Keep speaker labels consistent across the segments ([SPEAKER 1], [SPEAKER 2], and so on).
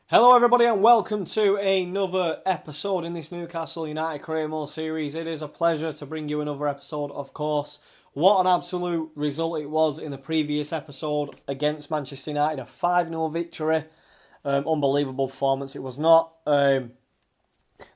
[SPEAKER 1] Hello everybody and welcome to another episode in this Newcastle United Career Mode series. It is a pleasure to bring you another episode, of course. What an absolute result it was in the previous episode against Manchester United. A 5-0 victory. Unbelievable performance. It was not the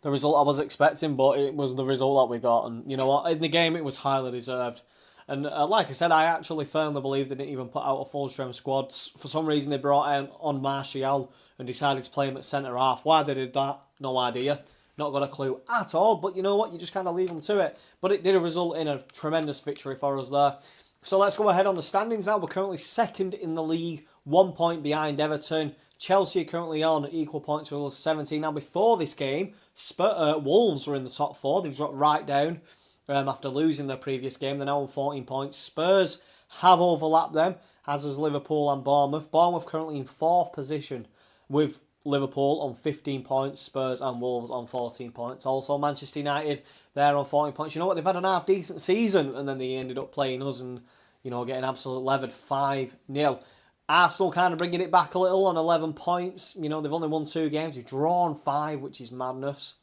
[SPEAKER 1] result I was expecting, but it was the result that we got. And you know what? In the game it was highly deserved. And like I said, I actually firmly believe they didn't even put out a full-strength squad. For some reason, they brought on Martial and decided to play him at centre-half. Why they did that, no idea. Not got a clue at all. But you know what? You just kind of leave them to it. But it did result in a tremendous victory for us there. So let's go ahead on the standings now. We're currently second in the league, 1 point behind Everton. Chelsea are currently on equal points with us, 17. Now, before this game, Wolves were in the top 4. They've dropped right down. After losing their previous game. They're now on 14 points. Spurs have overlapped them, as has Liverpool and Bournemouth. Bournemouth currently in 4th position with Liverpool on 15 points, Spurs and Wolves on 14 points. Also Manchester United, they're on 14 points. You know what, they've had an half-decent season, and then they ended up playing us and, you know, getting absolutely levered 5-0. Arsenal kind of bringing it back a little on 11 points. You know, they've only won 2 games. They've drawn 5, which is madness.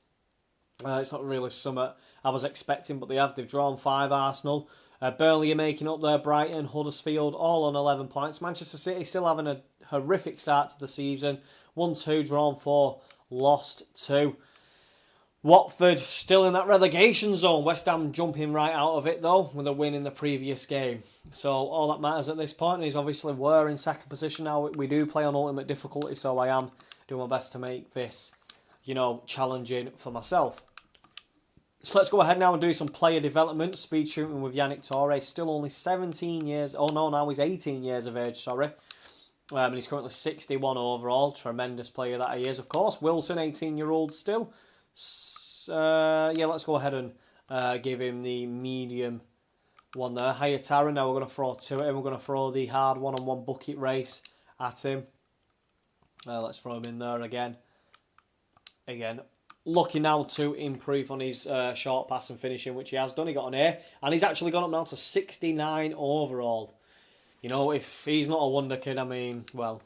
[SPEAKER 1] It's not really something I was expecting, but they've drawn 5, Arsenal. Burnley are making up there, Brighton, Huddersfield, all on 11 points. Manchester City still having a horrific start to the season. 1-2, drawn 4, lost 2. Watford still in that relegation zone. West Ham jumping right out of it, though, with a win in the previous game. So all that matters at this point is obviously we're in 2nd position now. We do play on ultimate difficulty, so I am doing my best to make this, you know, challenging for myself. So let's go ahead now and do some player development. Speed shooting with Yannick Touré. Still only 17 years. Oh no, now he's 18 years of age, sorry. And he's currently 61 overall. Tremendous player that he is, of course. Wilson, 18-year-old still. Yeah, let's go ahead and give him the medium one there. Hayatara, now we're going to throw 2 at him. We're going to throw the hard one-on-one bucket race at him. Let's throw him in there again. Looking now to improve on his short pass and finishing, which he has done. He got an A, and he's actually gone up now to 69 overall. You know, if he's not a wonder kid, I mean, well,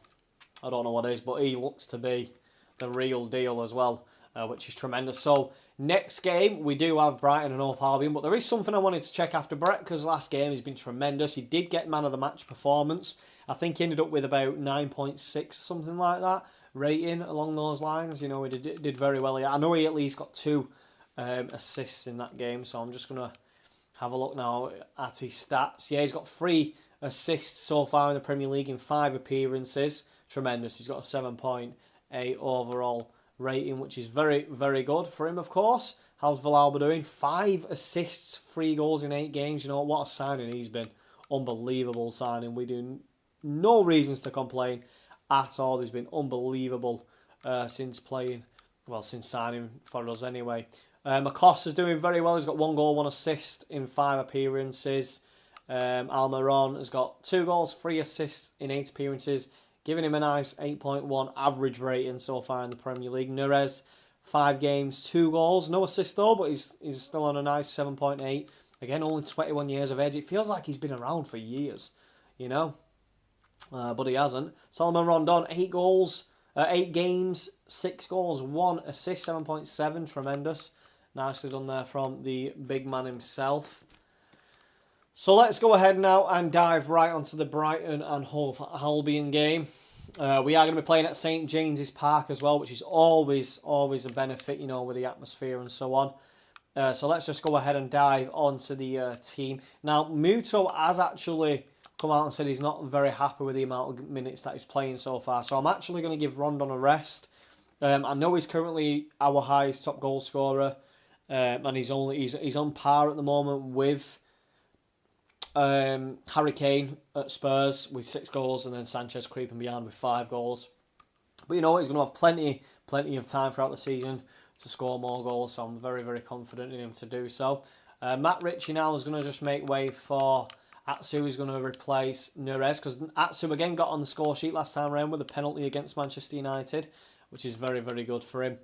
[SPEAKER 1] I don't know what is, but he looks to be the real deal as well, which is tremendous. So, next game, we do have Brighton and Hove Albion, but there is something I wanted to check after Brett, because last game he's been tremendous. He did get man of the match performance. I think he ended up with about 9.6, something like that. Rating along those lines. You know, he did very well. I know he at least got 2 assists in that game, so I'm just going to have a look now at his stats. Yeah, he's got 3 assists so far in the Premier League in 5 appearances. Tremendous. He's got a 7.8 overall rating, which is very, very good for him, of course. How's Villalba doing? 5 assists, 3 goals in 8 games. You know, what a signing he's been. Unbelievable signing. We do no reasons to complain at all. He's been unbelievable since signing for us anyway. Acosta's doing very well. He's got 1 goal, 1 assist in 5 appearances. Almiron has got 2 goals, 3 assists in 8 appearances, giving him a nice 8.1 average rating so far in the Premier League. Neres, 5 games, 2 goals, no assist though, but he's still on a nice 7.8. Again, only 21 years of age. It feels like he's been around for years, you know. But he hasn't. Solomon Rondon, 8 goals, 8 games, 6 goals, 1 assist, 7.7. Tremendous. Nicely done there from the big man himself. So let's go ahead now and dive right onto the Brighton and Hove Albion game. We are going to be playing at St James's Park as well, which is always a benefit, you know, with the atmosphere and so on. So let's just go ahead and dive onto the team. Now, Muto has actually come out and said he's not very happy with the amount of minutes that he's playing so far. So I'm actually going to give Rondon a rest. I know he's currently our highest top goal scorer, and he's on par at the moment with Harry Kane at Spurs with 6 goals, and then Sanchez creeping behind with 5 goals. But you know what, he's going to have plenty of time throughout the season to score more goals. So I'm very, very confident in him to do so. Matt Ritchie now is going to just make way for Atsu. Is going to replace Neres, because Atsu again got on the score sheet last time around with a penalty against Manchester United, which is very, very good for him.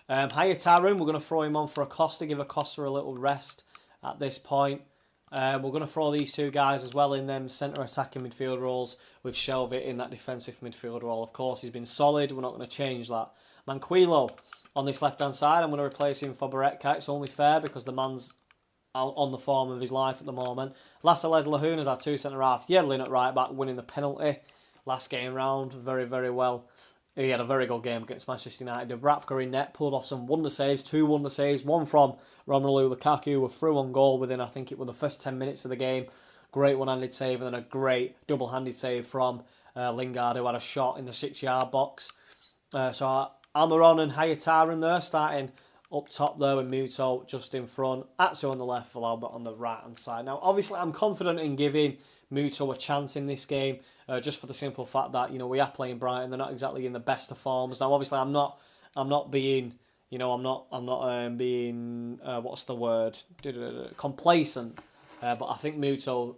[SPEAKER 1] Hayataru, we're going to throw him on for Acosta, give Acosta a little rest at this point. We're going to throw these two guys as well in them centre attacking midfield roles with Shelvey in that defensive midfield role. Of course, he's been solid. We're not going to change that. Manquillo on this left-hand side. I'm going to replace him for Barretka. It's only fair because the man's out on the form of his life at the moment. Lascelles Lahoon as our two centre-half. Yedlin at right-back, winning the penalty last game round. Very, very well. He had a very good game against Manchester United. Dubravka in net, pulled off some wonder saves, 2 wonder saves, one from Romelu Lukaku, who were through on goal within, I think it was the first 10 minutes of the game. Great one-handed save, and then a great double-handed save from Lingard, who had a shot in the 6-yard box. So Almiron and Hayataren there, starting up top there with Muto just in front. Atsu on the left, Villalba on the right-hand side. Now, obviously, I'm confident in giving Muto a chance in this game, just for the simple fact that, you know, we are playing Brighton. They're not exactly in the best of forms. Now, obviously, I'm not being, you know, I'm not being, what's the word, complacent. But I think Muto,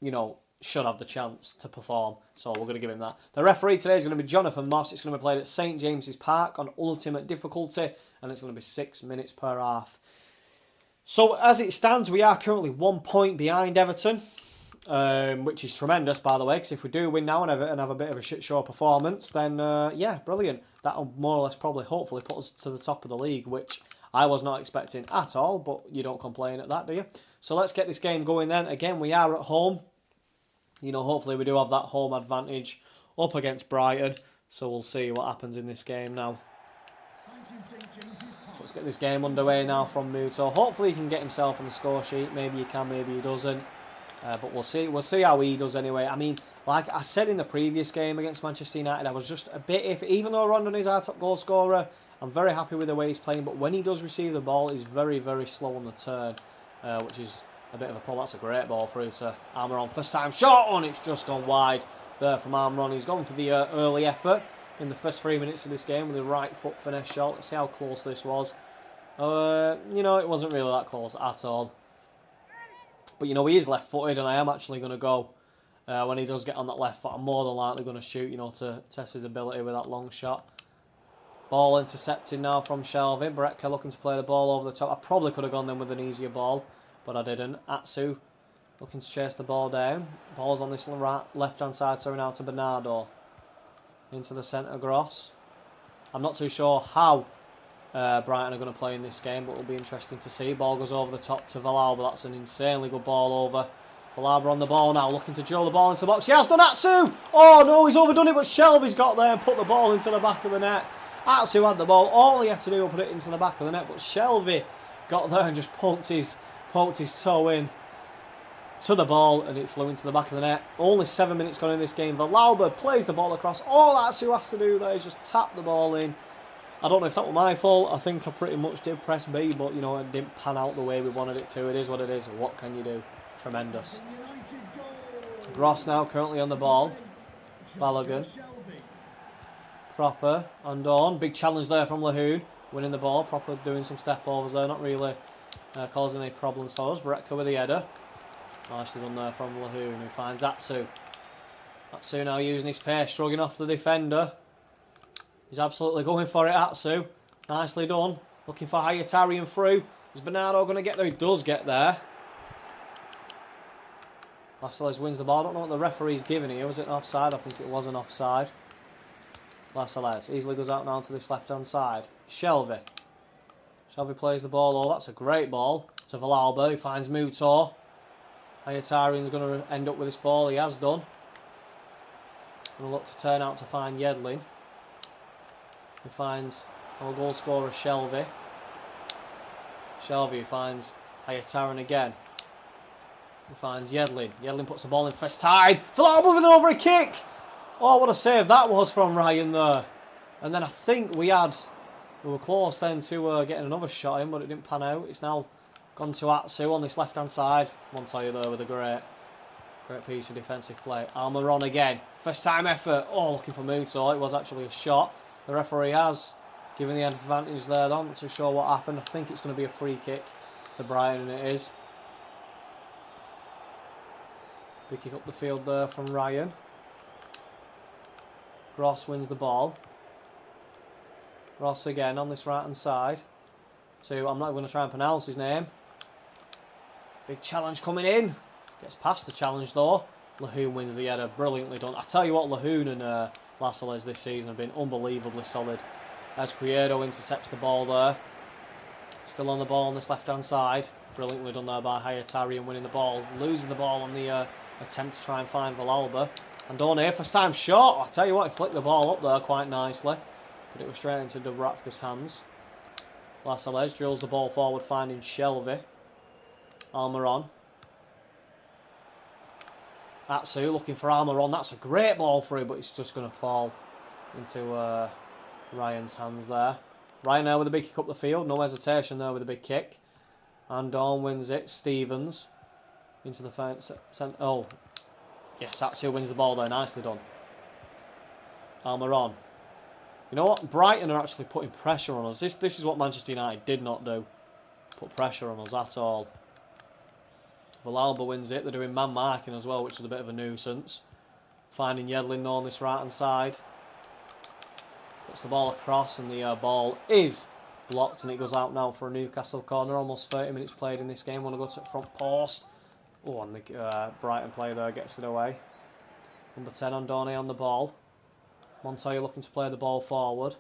[SPEAKER 1] you know, should have the chance to perform. So we're going to give him that. The referee today is going to be Jonathan Moss. It's going to be played at St James's Park on ultimate difficulty, and it's going to be 6 minutes per half. So as it stands, we are currently 1 point behind Everton. Which is tremendous, by the way, because if we do win now and have a bit of a shit show performance, then yeah, brilliant. That'll more or less probably, hopefully, put us to the top of the league, which I was not expecting at all, but you don't complain at that, do you? So let's get this game going then. Again, we are at home. You know, hopefully we do have that home advantage up against Brighton, so we'll see what happens in this game now. So let's get this game underway now from Muto. Hopefully he can get himself on the score sheet. Maybe he can, maybe he doesn't. But we'll see. We'll see how he does anyway. I mean, like I said in the previous game against Manchester United, I was just a bit iffy. Even though Rondon is our top goal scorer, I'm very happy with the way he's playing. But when he does receive the ball, he's very, very slow on the turn, which is a bit of a problem. That's a great ball through to Almiron. First time shot on, it's just gone wide there from Almiron. He's gone for the early effort in the first 3 minutes of this game with a right foot finesse shot. Let's see how close this was. You know, it wasn't really that close at all. But, you know, he is left-footed, and I am actually going to go when he does get on that left foot. I'm more than likely going to shoot, you know, to test his ability with that long shot. Ball intercepted now from Shelvey. Barretka looking to play the ball over the top. I probably could have gone then with an easier ball, but I didn't. Atsu looking to chase the ball down. Ball's on this left-hand side, so now to Bernardo. Into the centre, Gross. I'm not too sure how Brighton are going to play in this game, but it'll be interesting to see. Ball goes over the top to Villalba. That's an insanely good ball over. Villalba on the ball now, looking to drill the ball into the box. He has done Atsu! Oh no, he's overdone it, but Shelvey's got there and put the ball into the back of the net. Atsu had the ball. All he had to do was put it into the back of the net, but Shelvey got there and just poked his toe in to the ball, and it flew into the back of the net. Only 7 minutes gone in this game. Villalba plays the ball across. All Atsu has to do there is just tap the ball in. I don't know if that was my fault. I think I pretty much did press B, but, you know, it didn't pan out the way we wanted it to. It is what it is. What can you do? Tremendous. Gross now currently on the ball. Balogun. Proper. And on. Big challenge there from Lahoon. Winning the ball. Proper doing some step overs there. Not really causing any problems for us. Barretka with the header. Nicely done there from Lahoon, who finds Atsu. Atsu now using his pace. Shrugging off the defender. He's absolutely going for it, Atsu. Nicely done. Looking for Hayatarian through. Is Bernardo going to get there? He does get there. Lascelles wins the ball. I don't know what the referee's giving here. Was it an offside? I think it was an offside. Lascelles easily goes out now to this left-hand side. Shelvey. Shelvey plays the ball. Oh, that's a great ball. To Villalba, who finds Muto. Hayatarian's going to end up with this ball. He has done. Going to look to turn out to find Yedlin. He finds our goal scorer Shelvey. Shelvey finds Hayataren again. He finds Yedlin. Yedlin puts the ball in first time. Villalba with an over a kick. Oh, what a save that was from Ryan there. And then I think we were close then to getting another shot in, but it didn't pan out. It's now gone to Atsu on this left-hand side. Montoya there with a great piece of defensive play. Almiron again. First time effort. Oh, looking for Muto. It was actually a shot. The referee has given the advantage there. I'm not too sure what happened. I think it's going to be a free kick to Brighton, and it is. Big kick up the field there from Ryan. Ross wins the ball. Ross again on this right-hand side. I'm not going to try and pronounce his name. Big challenge coming in. Gets past the challenge though. Lahoon wins the header. Brilliantly done. I tell you what, Lahoon and Lascelles this season have been unbelievably solid. As Criado intercepts the ball there. Still on the ball on this left-hand side. Brilliantly done there by Hayatarian winning the ball. Losing the ball on the attempt to try and find Villalba. And Dawn here, first time shot. I tell you what, he flicked the ball up there quite nicely. But it was straight into Dubravka's hands. Lascelles drills the ball forward, finding Shelby. Almiron. Atsu looking for Almiron. That's a great ball through, but it's just going to fall into Ryan's hands there. Ryan there with a big kick up the field. No hesitation there with a big kick. And Dawn wins it. Stevens into the fence. Oh, yes, Atsu wins the ball there. Nicely done. Almiron. You know what? Brighton are actually putting pressure on us. This is what Manchester United did not do. Put pressure on us at all. Villalba wins it. They're doing man marking as well, which is a bit of a nuisance. Finding Yedlin on this right hand side. Puts the ball across and the ball is blocked and it goes out now for a Newcastle corner. Almost 30 minutes played in this game. Want to go to the front post. Oh, and the Brighton player there gets it away. Number 10 on Dornay on the ball. Montoya looking to play the ball forward.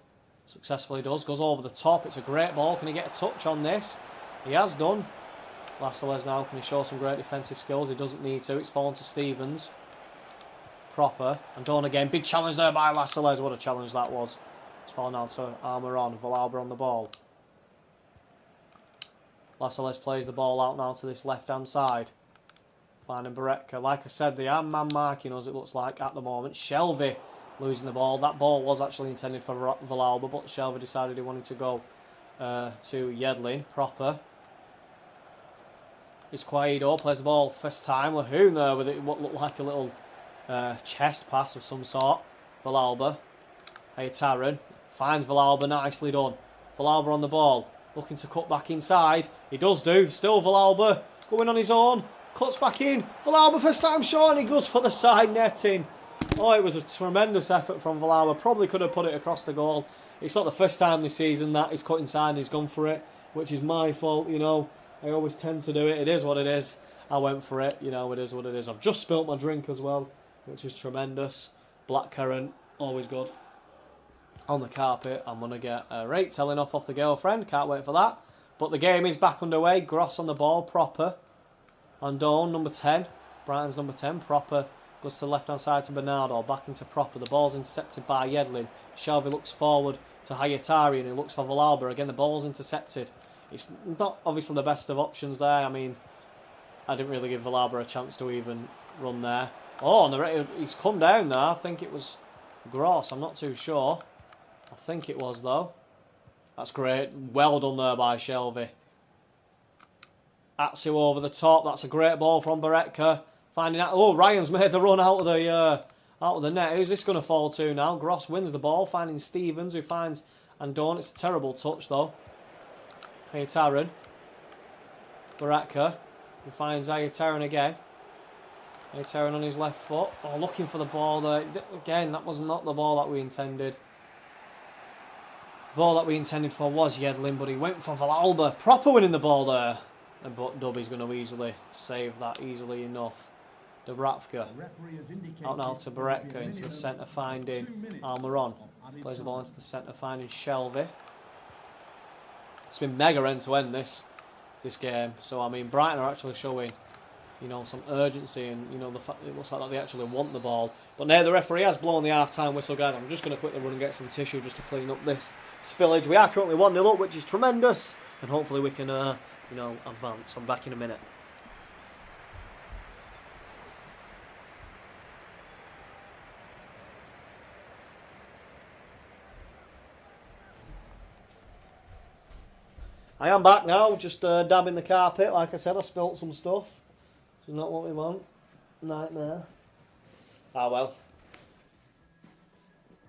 [SPEAKER 1] Successfully does. Goes over the top. It's a great ball. Can he get a touch on this? He has done. Lascelles now. Can he show some great defensive skills? He doesn't need to. It's fallen to Stevens. Proper. And Dawn again. Big challenge there by Lascelles. What a challenge that was. It's fallen now to Almiron. Villalba on the ball. Lascelles plays the ball out now to this left-hand side. Finding Baretka. Like I said, they are man marking us, it looks like, at the moment. Shelby losing the ball. That ball was actually intended for Villalba, but Shelby decided he wanted to go to Yedlin. Proper. It's Quaido. Plays the ball first time. Lahoon there with it, what looked like a little chest pass of some sort. Villalba. Hayataran. Finds Villalba. Nicely done. Villalba on the ball. Looking to cut back inside. He does do. Still Villalba. Going on his own. Cuts back in. Villalba first time shot and he goes for the side netting. Oh, it was a tremendous effort from Villalba. Probably could have put it across the goal. It's not the first time this season that he's cut inside and he's gone for it, which is my fault, you know. I always tend to do it. It is what it is. I went for it. You know, it is what it is. I've just spilt my drink as well, which is tremendous. Blackcurrant, always good. On the carpet, I'm going to get a rate telling off the girlfriend. Can't wait for that. But the game is back underway. Gross on the ball, Proper. And Dawn, number 10. Brighton's number 10. Proper goes to the left-hand side to Bernardo. Back into Proper. The ball's intercepted by Yedlin. Shelby looks forward to Hayatari and he looks for Villalba. Again, the ball's intercepted. It's not obviously the best of options there. I mean, I didn't really give Villalba a chance to even run there. Oh, and he's come down there. I think it was Gross. I'm not too sure. I think it was, though. That's great. Well done there by Shelby. Atsu over the top. That's a great ball from Baretka. Finding out. Oh, Ryan's made the run out of the net. Who's this going to fall to now? Gross wins the ball. Finding Stevens, who finds Andorn. It's a terrible touch, though. Hayataran. Baretka. Who finds Hayataran again. Hayataran on his left foot. Oh, looking for the ball there. Again, that was not the ball that we intended. The ball that we intended for was Yedlin, but he went for Villalba. Proper winning the ball there. But Dubby's going to easily save that easily enough. Dubravka out now to Baretka into the centre, finding Almiron. Plays the ball into the centre, finding Shelby. It's been mega end to end this game. So I mean, Brighton are actually showing, you know, some urgency, and you know the fact it looks like that they actually want the ball. But now the referee has blown the half-time whistle, guys. I'm just going to quickly run and get some tissue just to clean up this spillage. We are currently 1-0 up, which is tremendous, and hopefully we can, you know, advance. I'm back in a minute. I am back now, just dabbing the carpet. Like I said, I spilt some stuff. It's not what we want. Nightmare. Ah well.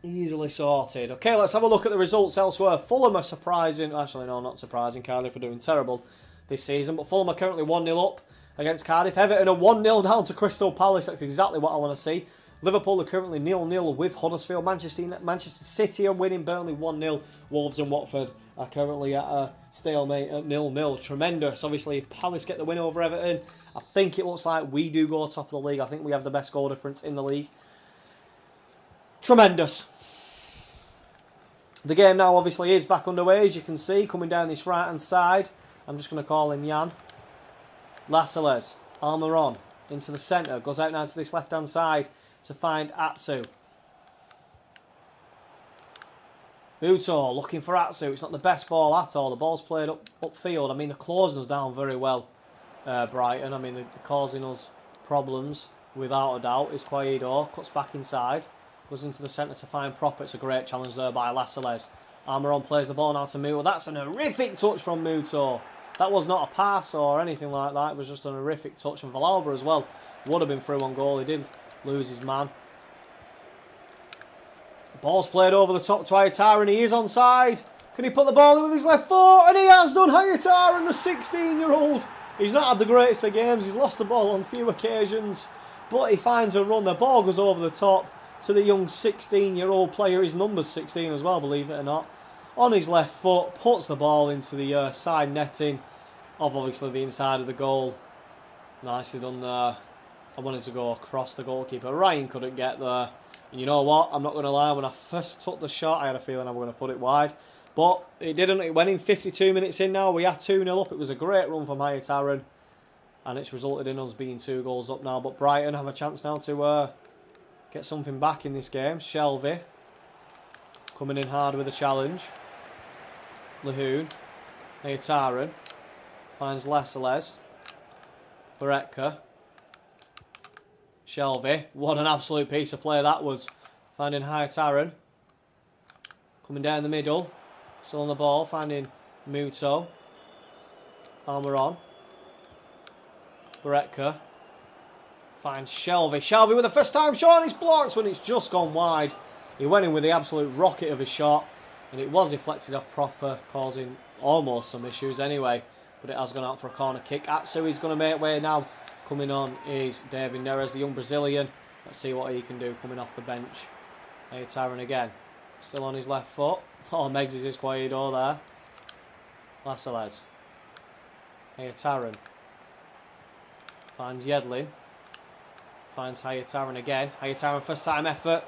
[SPEAKER 1] Easily sorted. Okay, let's have a look at the results elsewhere. Fulham are surprising. Actually, no, not surprising. Cardiff are doing terrible this season. But Fulham are currently 1-0 up against Cardiff. Everton are 1-0 down to Crystal Palace. That's exactly what I want to see. Liverpool are currently 0-0 with Huddersfield. Manchester City are winning. Burnley 1-0. Wolves and Watford are currently at a stalemate at 0-0. Tremendous. Obviously, if Palace get the win over Everton, I think it looks like we do go top of the league. I think we have the best goal difference in the league. Tremendous. The game now obviously is back underway, as you can see, coming down this right-hand side. I'm just going to call him Jan. Lascelles, Almiron, into the centre, goes out now to this left-hand side to find Atsu. Muto looking for Atsu. It's not the best ball at all. The ball's played upfield. I mean, they're closing us down very well, Brighton. I mean, they're causing us problems, without a doubt. Is Quaido, cuts back inside. Goes into the centre to find Proper. It's a great challenge there by Lascelles. Almiron plays the ball now to Muto. That's an horrific touch from Muto. That was not a pass or anything like that. It was just an horrific touch from Villalba as well. Would have been through on goal. He did lose his man. The ball's played over the top to Hayatara and he is onside. Can he put the ball in with his left foot? And he has done. Hayatara, the 16-year-old. He's not had the greatest of games. He's lost the ball on a few occasions. But he finds a run. The ball goes over the top to the young 16-year-old player. His number's 16 as well, believe it or not. On his left foot, puts the ball into the side netting of obviously the inside of the goal. Nicely done there. I wanted to go across the goalkeeper. Ryan couldn't get there. And you know what? I'm not going to lie. When I first took the shot, I had a feeling I was going to put it wide. But it didn't. It went in 52 minutes in now. We are 2-0 up. It was a great run from Hayatara. And it's resulted in us being 2 goals up now. But Brighton have a chance now to get something back in this game. Shelvey coming in hard with a challenge. Lahoon. Hayatara finds Lascelles. Baretka. Shelvey. What an absolute piece of play that was. Finding Hayatara. Coming down the middle. Still on the ball. Finding Muto. Almiron. Baretka. Finds Shelvey. Shelvey with the first time shot. And it's blocked when it's just gone wide. He went in with the absolute rocket of his shot. And it was deflected off Proper, causing almost some issues anyway. But it has gone out for a corner kick. Atsu is going to make way now. Coming on is David Neres, the young Brazilian. Let's see what he can do coming off the bench. Hayatara again. Still on his left foot. Oh, Meggs is his Quaido there. Lascelles. Hayatara. Finds Yedlin. Finds Hayatara again. Hayatara first time effort.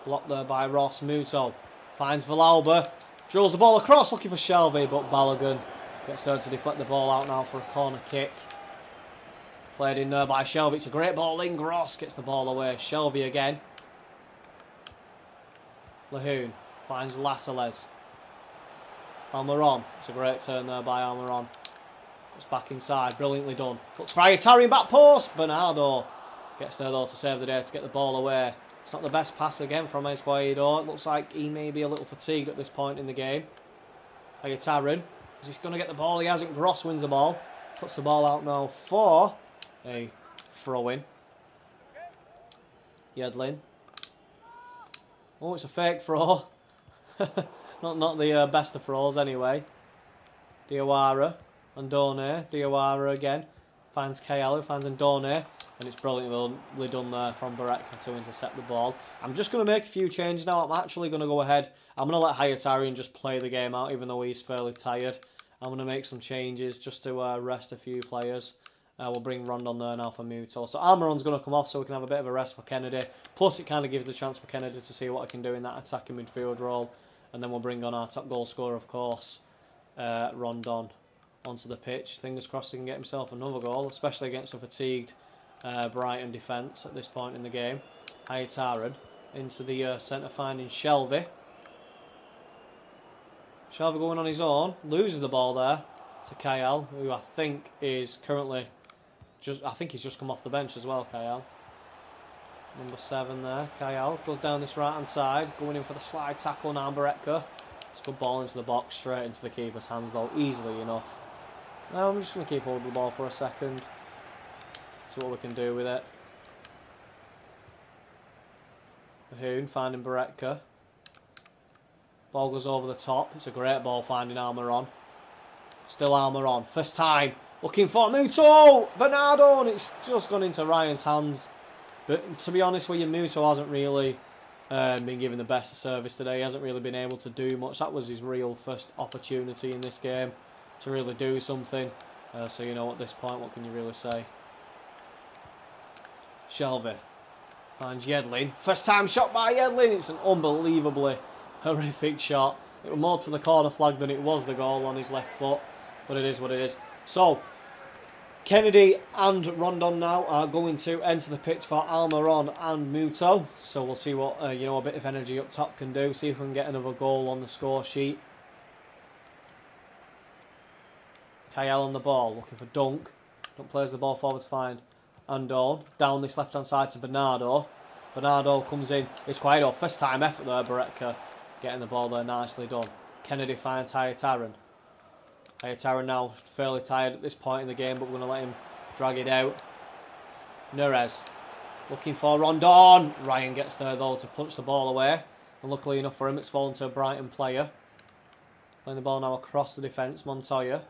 [SPEAKER 1] Blocked there by Ross. Muto. Finds Villalba. Drills the ball across looking for Shelvey, but Balogun gets there to deflect the ball out now for a corner kick. Played in there by Shelvey. It's a great ball in. Gross gets the ball away. Shelvey again. Lahoon finds Lascelles. Almiron. It's a great turn there by Almiron. Puts back inside. Brilliantly done. Puts Hayatara in back post. Bernardo gets there though to save the day to get the ball away. It's not the best pass again from Quaido. It looks like he may be a little fatigued at this point in the game. Hayatara. Is he going to get the ball? He hasn't. Gross wins the ball. Puts the ball out now for a throw-in. Yedlin. Oh, it's a fake throw. not the best of throws anyway. Diawara. Andone. Diawara again. Finds KL, who finds Andone. And it's brilliantly done there from Baretka to intercept the ball. I'm just going to make a few changes now. I'm actually going to go ahead. I'm going to let Hayatarian just play the game out, even though he's fairly tired. I'm going to make some changes just to rest a few players. We'll bring Rondon there now for Muto. So Almiron's going to come off so we can have a bit of a rest for Kennedy. Plus it kind of gives the chance for Kennedy to see what I can do in that attacking midfield role. And then we'll bring on our top goal scorer, of course, Rondon, onto the pitch. Fingers crossed he can get himself another goal, especially against a fatigued Brighton defence at this point in the game. Hayatara into the centre, finding Shelvey. Shelvey going on his own, loses the ball there to Kyle, who I think is currently I think he's just come off the bench as well, Kyle. Number 7 there, Kyle goes down this right hand side, going in for the slide tackle on Baretka. It's a good ball into the box, straight into the keeper's hands though, easily enough. Now I'm just going to keep holding the ball for a second. See what we can do with it. Hoon finding Baretka. Ball goes over the top. It's a great ball finding Almiron. Still Almiron. First time. Looking for Muto. Bernardo. And it's just gone into Ryan's hands. But to be honest with you, Muto hasn't really been given the best of service today. He hasn't really been able to do much. That was his real first opportunity in this game to really do something. So, you know, at this point, what can you really say? Shelvey finds Yedlin. First time shot by Yedlin. It's an unbelievably horrific shot. It was more to the corner flag than it was the goal on his left foot. But it is what it is. So, Kennedy and Rondon now are going to enter the pitch for Almiron and Muto. So we'll see what, you know, a bit of energy up top can do. See if we can get another goal on the score sheet. Kyle on the ball, looking for Dunk. Dunk plays the ball forward to find Andon. Down this left-hand side to Bernardo. Bernardo comes in. It's quite a first time effort there, Beretka. Getting the ball there, nicely done. Kennedy finds Hayataran. Hayataran now fairly tired at this point in the game, but we're going to let him drag it out. Nurez looking for Rondon. Ryan gets there though to punch the ball away. And luckily enough for him, it's fallen to a Brighton player. Playing the ball now across the defence. Montoya.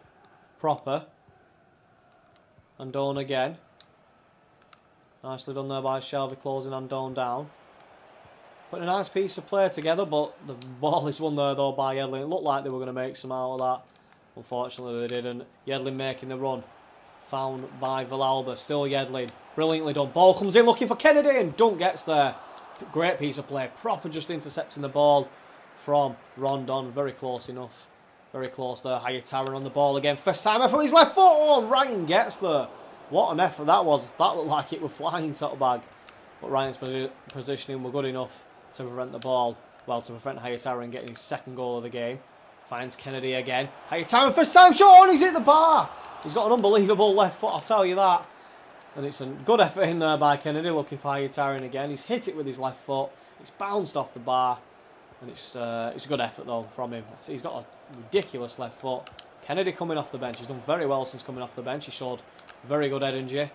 [SPEAKER 1] Proper. Andon again. Nicely done there by Shelvey, closing Andon down. Putting a nice piece of play together, but the ball is won there though by Yedlin. It looked like they were going to make some out of that. Unfortunately they didn't. Yedlin making the run. Found by Villalba. Still Yedlin. Brilliantly done. Ball comes in looking for Kennedy and Dunk gets there. Great piece of play. Proper just intercepting the ball from Rondon. Very close enough. Very close there. Hayataran on the ball again. First time effort with his left foot. Oh, Ryan gets there. What an effort that was. That looked like it was flying top bag. But Ryan's positioning were good enough to prevent the ball. Well, to prevent Hayataran getting his second goal of the game. Finds Kennedy again. Hayataran first time shot and he's hit the bar. He's got an unbelievable left foot, I'll tell you that. And it's a good effort in there by Kennedy looking for Hayataran again. He's hit it with his left foot. It's bounced off the bar. And it's a good effort though from him. He's got a ridiculous left foot. Kennedy coming off the bench. He's done very well since coming off the bench. He showed very good energy.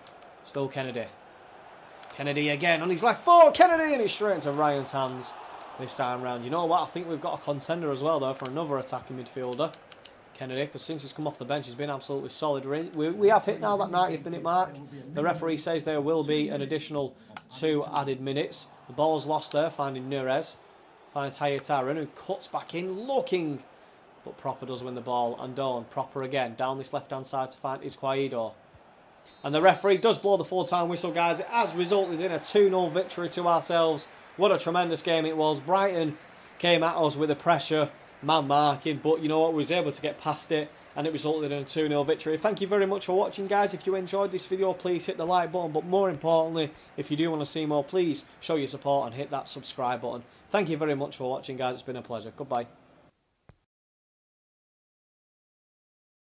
[SPEAKER 1] Still Kennedy. Kennedy again on his left foot. Kennedy and it's straight into Ryan's hands. This time round. You know what? I think we've got a contender as well there for another attacking midfielder. Kennedy, because since he's come off the bench, he's been absolutely solid. We have hit now that 90th minute mark. The referee says there will be an additional 2 added minutes. The ball's lost there, finding Nurez. Finds Hayataran, who cuts back in, looking. But Proper does win the ball. And Dawn, Proper again, down this left-hand side to find Izquierdo. And the referee does blow the full-time whistle, guys. It has resulted in a 2-0 victory to ourselves. What a tremendous game it was. Brighton came at us with the pressure, man marking, but you know what, we was able to get past it and it resulted in a 2-0 victory. Thank you very much for watching, guys. If you enjoyed this video, please hit the like button, but more importantly, if you do want to see more, please show your support and hit that subscribe button. Thank you very much for watching, guys. It's been a pleasure. Goodbye.